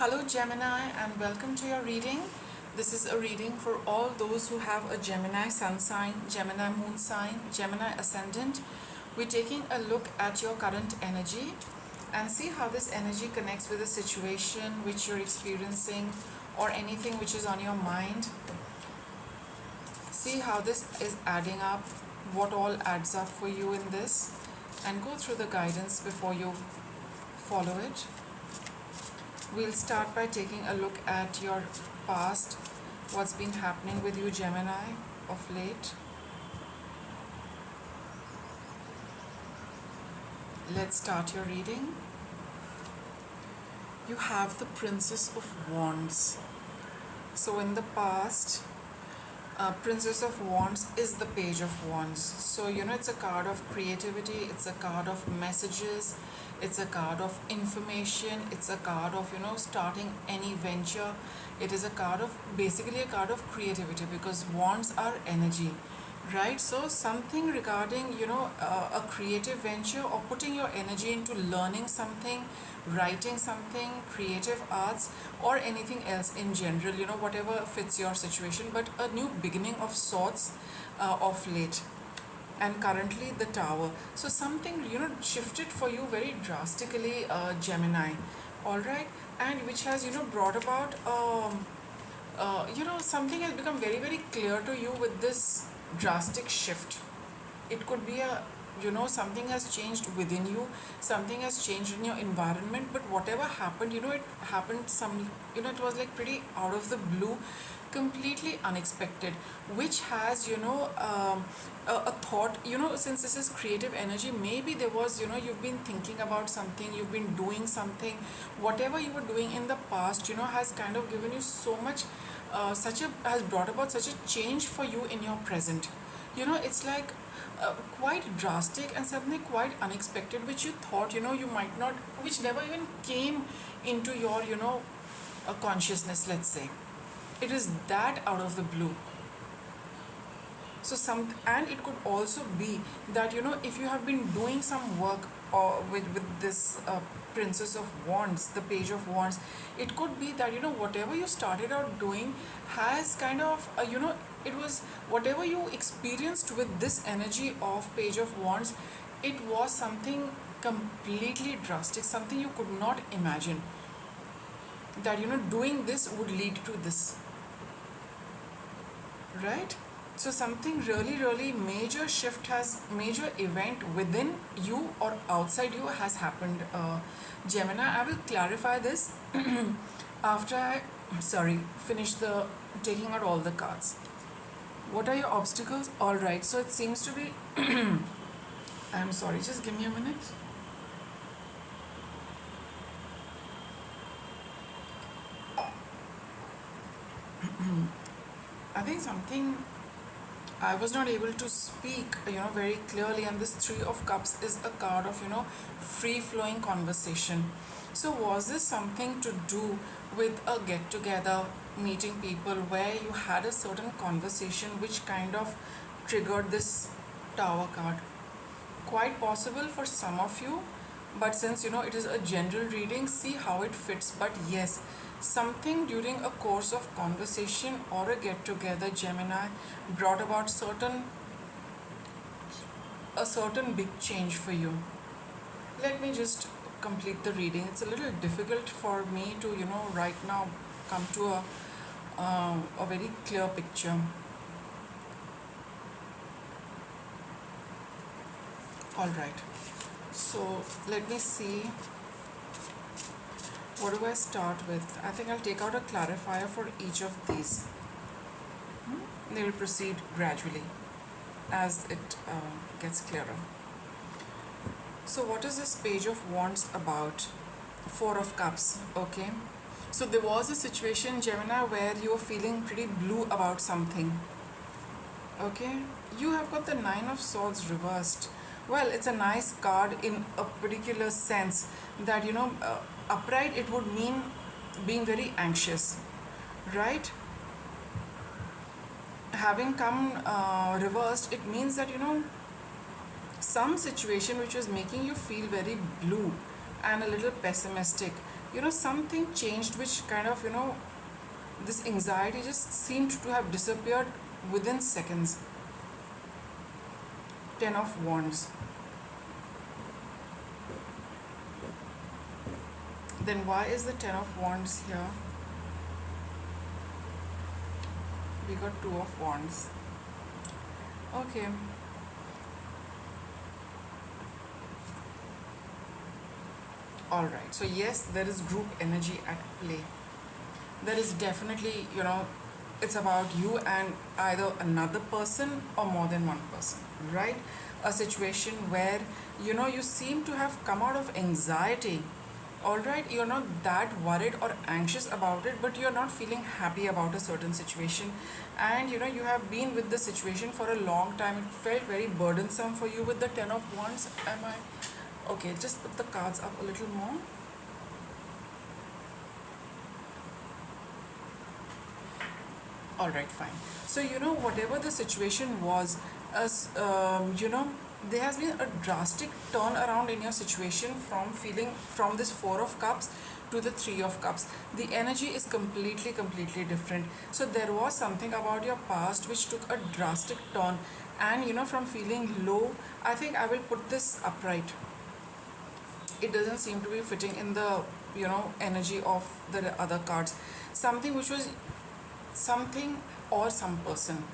Hello Gemini and welcome to your reading. This is a reading for all those who have a Gemini sun sign, Gemini moon sign, Gemini ascendant. We're taking a look at your current energy and see how this energy connects with the situation which you're experiencing or anything which is on your mind. See how this is adding up, what all adds up for you in this, and go through the guidance before you follow it. We'll start by taking a look at your past, what's been happening with you, Gemini, of late. Let's start your reading. You have the Princess of Wands. So in the past, Princess of Wands is the Page of Wands. So it's a card of creativity, it's a card of messages, it's a card of information, it's a card of starting any venture. It is a card of basically a card of creativity because wands are energy, right? So something regarding a creative venture or putting your energy into learning something, writing something, creative arts, or anything else in general, whatever fits your situation, but a new beginning of sorts of late. And currently the Tower. So something shifted for you very drastically, Gemini, all right, and which has brought about something has become very very clear to you with this drastic shift. It could be a something has changed within you, something has changed in your environment, but whatever happened, it happened it was like pretty out of the blue, completely unexpected, which has a thought, since this is creative energy, maybe there was you've been thinking about something, you've been doing something, whatever you were doing in the past has kind of given you so much has brought about such a change for you in your present. It's like quite drastic and something quite unexpected, which you thought you might not, which never even came into your consciousness, let's say. It is that out of the blue. So and it could also be that if you have been doing some work or with this Princess of Wands, the Page of Wands, it could be that whatever you started out doing has kind of it was whatever you experienced with this energy of Page of Wands, it was something completely drastic, something you could not imagine that doing this would lead to this, right? So something really really major shift major event within you or outside you has happened, Gemini. I will clarify this after I finish the taking out all the cards. What are your obstacles? All right, so it seems to be I'm sorry, just give me a minute. I think something I was not able to speak very clearly, and this Three of Cups is a card of free flowing conversation. So was this something to do with a get together, meeting people, where you had a certain conversation which kind of triggered this Tower card? Quite possible for some of you, but since it is a general reading, see how it fits. But yes, something during a course of conversation or a get together, Gemini, brought about a certain big change for you. Let me just complete the reading. It's a little difficult for me to right now come to a very clear picture. All right, so let me see, what do I start with? I think I'll take out a clarifier for each of these. They will proceed gradually as it gets clearer. So what is this Page of Wands about? Four of Cups, okay. So there was a situation, Gemini, where you were feeling pretty blue about something, okay. You have got the Nine of Swords reversed. Well, it's a nice card in a particular sense that upright it would mean being very anxious, right? Having come reversed, it means that some situation which was making you feel very blue and a little pessimistic something changed, which kind of, this anxiety just seemed to have disappeared within seconds. Ten of Wands. Then why is the Ten of Wands here? We got Two of Wands. Okay. Alright. So yes, there is group energy at play. There is definitely, it's about you and either another person or more than one person, right? A situation where, you seem to have come out of anxiety. All right, you're not that worried or anxious about it, but you're not feeling happy about a certain situation, and you have been with the situation for a long time. It felt very burdensome for you with the Ten of Wands. Am I okay? Just put the cards up a little more. All right, fine. So whatever the situation was, as there has been a drastic turn around in your situation from this Four of Cups to the Three of Cups. The energy is completely different. So there was something about your past which took a drastic turn, and from feeling low, I think I will put this upright. It doesn't seem to be fitting in the energy of the other cards. Something which was something or some person.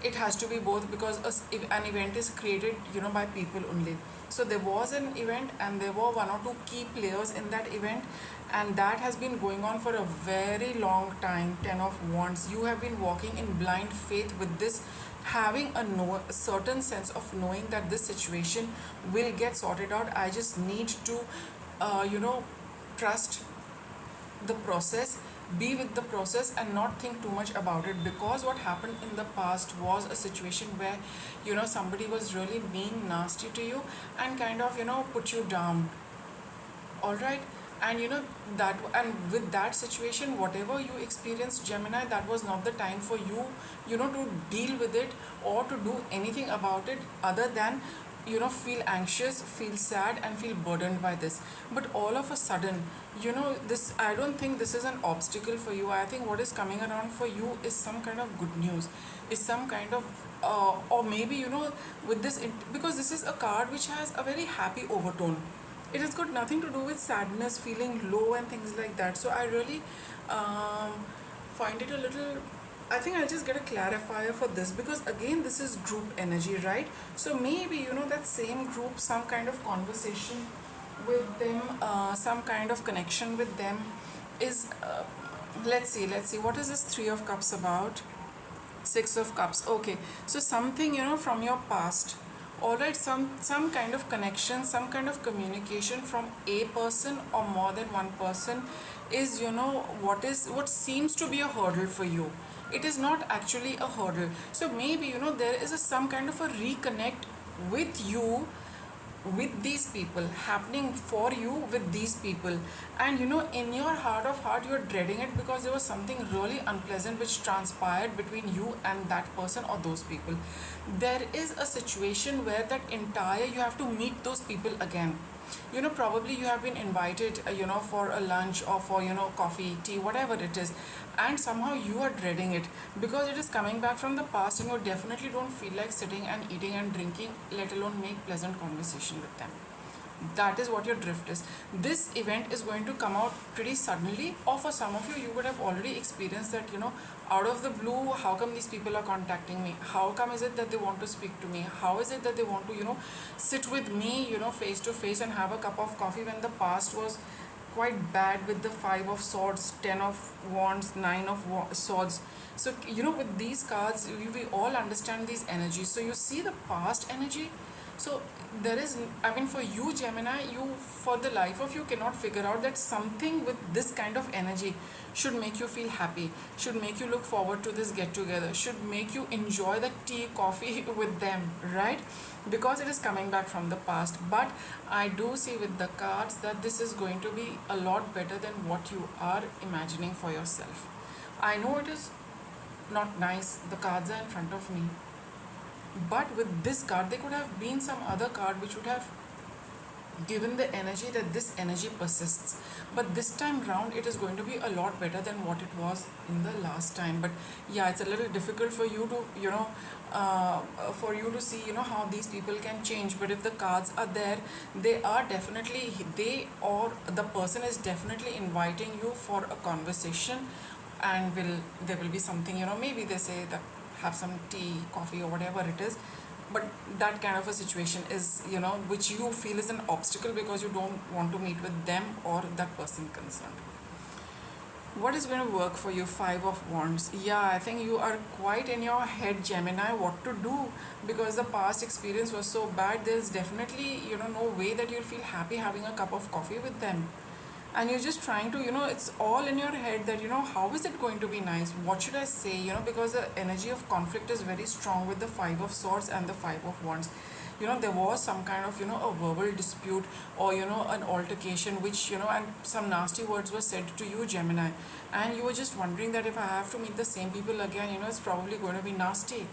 It has to be both, because if an event is created by people only. So there was an event and there were one or two key players in that event, and that has been going on for a very long time. Ten of Wands. You have been walking in blind faith with this, having a certain sense of knowing that this situation will get sorted out. I just need to trust the process, be with the process, and not think too much about it, because what happened in the past was a situation where somebody was really being nasty to you and kind of put you down. All right. And that, and with that situation, whatever you experienced, Gemini, that was not the time for you to deal with it or to do anything about it, other than feel anxious, feel sad, and feel burdened by this. But all of a sudden, this, I don't think this is an obstacle for you. I think what is coming around for you is some kind of good news, is some kind of or maybe with this because this is a card which has a very happy overtone. It has got nothing to do with sadness, feeling low, and things like that. So I really um, find it a little, I think I'll just get a clarifier for this, because again, this is group energy, right? So maybe that same group, some kind of conversation with them, some kind of connection with them is let's see what is this Three of Cups about. Six of Cups. Okay, so something from your past. All right, some kind of connection, some kind of communication from a person or more than one person is what seems to be a hurdle for you. It is not actually a hurdle. So maybe there is some kind of a reconnect with you, with these people, happening for you with these people. And in your heart of heart, you're dreading it because there was something really unpleasant which transpired between you and that person or those people. There is a situation where that entire, you have to meet those people again. Probably you have been invited for a lunch or for coffee, tea, whatever it is, and somehow you are dreading it because it is coming back from the past, and you definitely don't feel like sitting and eating and drinking, let alone make pleasant conversation with them. That is what your drift is. This event is going to come out pretty suddenly, or for some of you, you would have already experienced that out of the blue, how come these people are contacting me, how come is it that they want to speak to me, how is it that they want to sit with me face to face and have a cup of coffee, when the past was quite bad with the Five of Swords, Ten of Wands, Nine of Swords. So with these cards, we all understand these energies. So you see the past energy. So there is, I mean, for you, Gemini, you, for the life of you, cannot figure out that something with this kind of energy should make you feel happy, should make you look forward to this get together, should make you enjoy the tea, coffee with them, right? Because it is coming back from the past. But I do see with the cards that this is going to be a lot better than what you are imagining for yourself. I know it is not nice, the cards are in front of me, but with this card, there could have been some other card which would have given the energy that this energy persists, but this time round it is going to be a lot better than what it was in the last time. But yeah, it's a little difficult for you to for you to see how these people can change. But if the cards are there, they are definitely, they or the person is definitely inviting you for a conversation, and will there will be something, maybe they say that have some tea, coffee, or whatever it is. But that kind of a situation is, which you feel is an obstacle because you don't want to meet with them or that person concerned. What is going to work for you? Five of Wands. Yeah, I think you are quite in your head, Gemini, what to do, because the past experience was so bad. There's definitely, no way that you'll feel happy having a cup of coffee with them. And you're just trying to, it's all in your head that, how is it going to be nice? What should I say? Because the energy of conflict is very strong with the Five of Swords and the Five of Wands. There was some kind of, a verbal dispute, or, an altercation, which, and some nasty words were said to you, Gemini. And you were just wondering that if I have to meet the same people again, it's probably going to be nasty.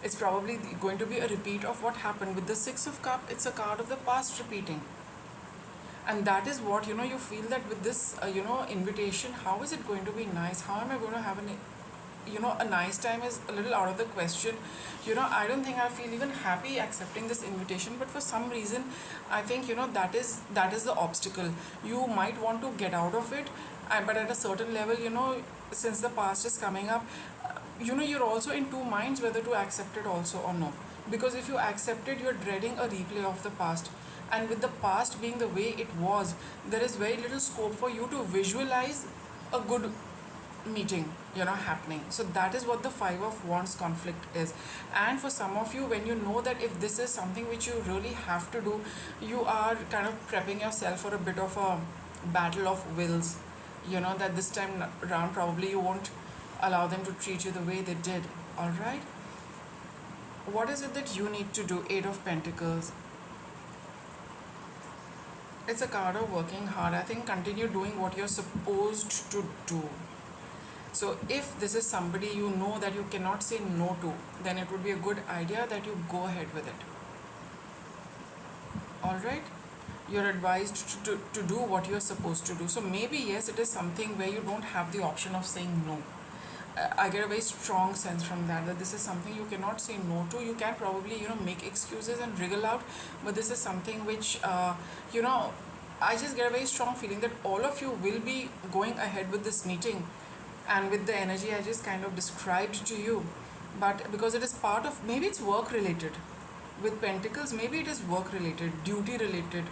It's probably going to be a repeat of what happened. With the Six of Cups, it's a card of the past repeating. And that is what, you feel that with this, invitation, how is it going to be nice? How am I going to have a nice time is a little out of the question. I don't think I feel even happy accepting this invitation, but for some reason I think, that is the obstacle. You might want to get out of it, but at a certain level, since the past is coming up, you're also in two minds whether to accept it also or no. Because if you accept it, you're dreading a replay of the past. And with the past being the way it was, there is very little scope for you to visualize a good meeting, happening. So that is what the Five of Wands conflict is. And for some of you, when you know that if this is something which you really have to do, you are kind of prepping yourself for a bit of a battle of wills. That this time around probably you won't allow them to treat you the way they did. All right. What is it that you need to do? Eight of Pentacles. It's a card of working hard. I think continue doing what you're supposed to do. So if this is somebody you know that you cannot say no to, then it would be a good idea that you go ahead with it. Alright? You're advised to do what you're supposed to do. So maybe yes, it is something where you don't have the option of saying no. I get a very strong sense from that this is something you cannot say no to. You can probably, make excuses and wriggle out, but this is something which, I just get a very strong feeling that all of you will be going ahead with this meeting, and with the energy I just kind of described to you. But because it is part of, maybe it's work related. With Pentacles, maybe it is work related, duty related.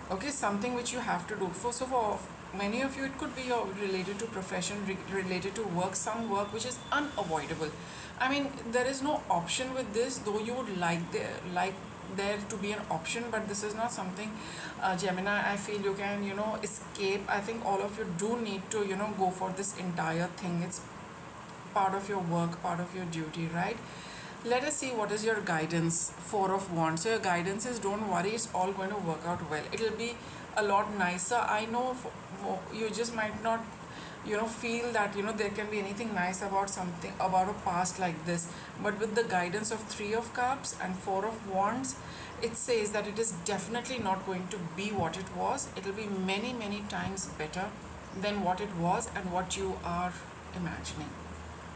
Okay, something which you have to do. So for many of you, it could be related to profession, related to work, some work which is unavoidable. I mean, there is no option with this, though you would like there to be an option, but this is not something, Gemini, I feel you can, escape. I think all of you do need to, go for this entire thing. It's part of your work, part of your duty, right? Let us see what is your guidance. Four of Wands. So your guidance is, don't worry, it's all going to work out well. It'll be a lot nicer. I know you just might not, feel that, there can be anything nice about something, about a past like this. But with the guidance of Three of Cups and Four of Wands, it says that it is definitely not going to be what it was. It'll be many, many times better than what it was and what you are imagining,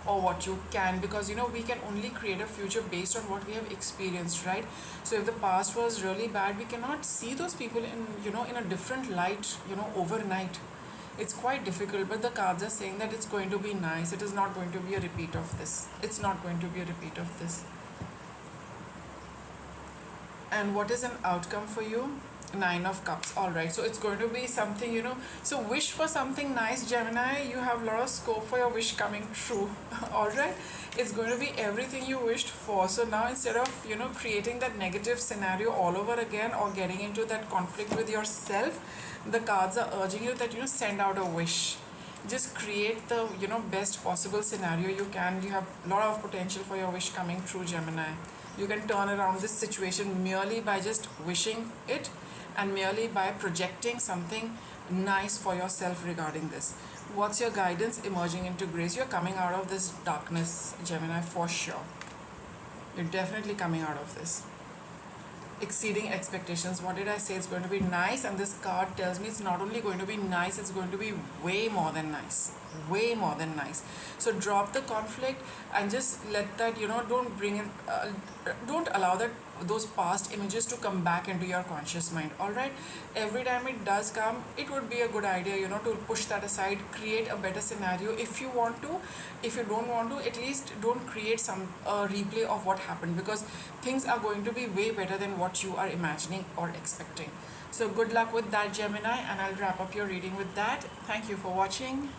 or what you can, because we can only create a future based on what we have experienced, right? So if the past was really bad, we cannot see those people in in a different light, overnight. It's quite difficult, but the cards are saying that it's going to be nice. It is not going to be a repeat of this. It's not going to be a repeat of this. And what is an outcome for you? Nine of Cups. All right, so it's going to be something, so wish for something nice, Gemini. You have a lot of scope for your wish coming true. All right, it's going to be everything you wished for. So now, instead of creating that negative scenario all over again, or getting into that conflict with yourself, the cards are urging you that send out a wish. Just create the best possible scenario you can. You have a lot of potential for your wish coming true, Gemini. You can turn around this situation merely by just wishing it, and merely by projecting something nice for yourself regarding this. What's your guidance? Emerging into grace. You're coming out of this darkness, Gemini, for sure. You're definitely coming out of this. exceeding expectations. What did I say? It's going to be nice, and this card tells me it's not only going to be nice, it's going to be way more than nice. Way more than nice. So drop the conflict and just let that, don't bring in, don't allow that those past images to come back into your conscious mind. All right, every time it does come, it would be a good idea, to push that aside, create a better scenario if you want to. If you don't want to, at least don't create some replay of what happened, because things are going to be way better than what you are imagining or expecting. So good luck with that, Gemini, and I'll wrap up your reading with that. Thank you for watching.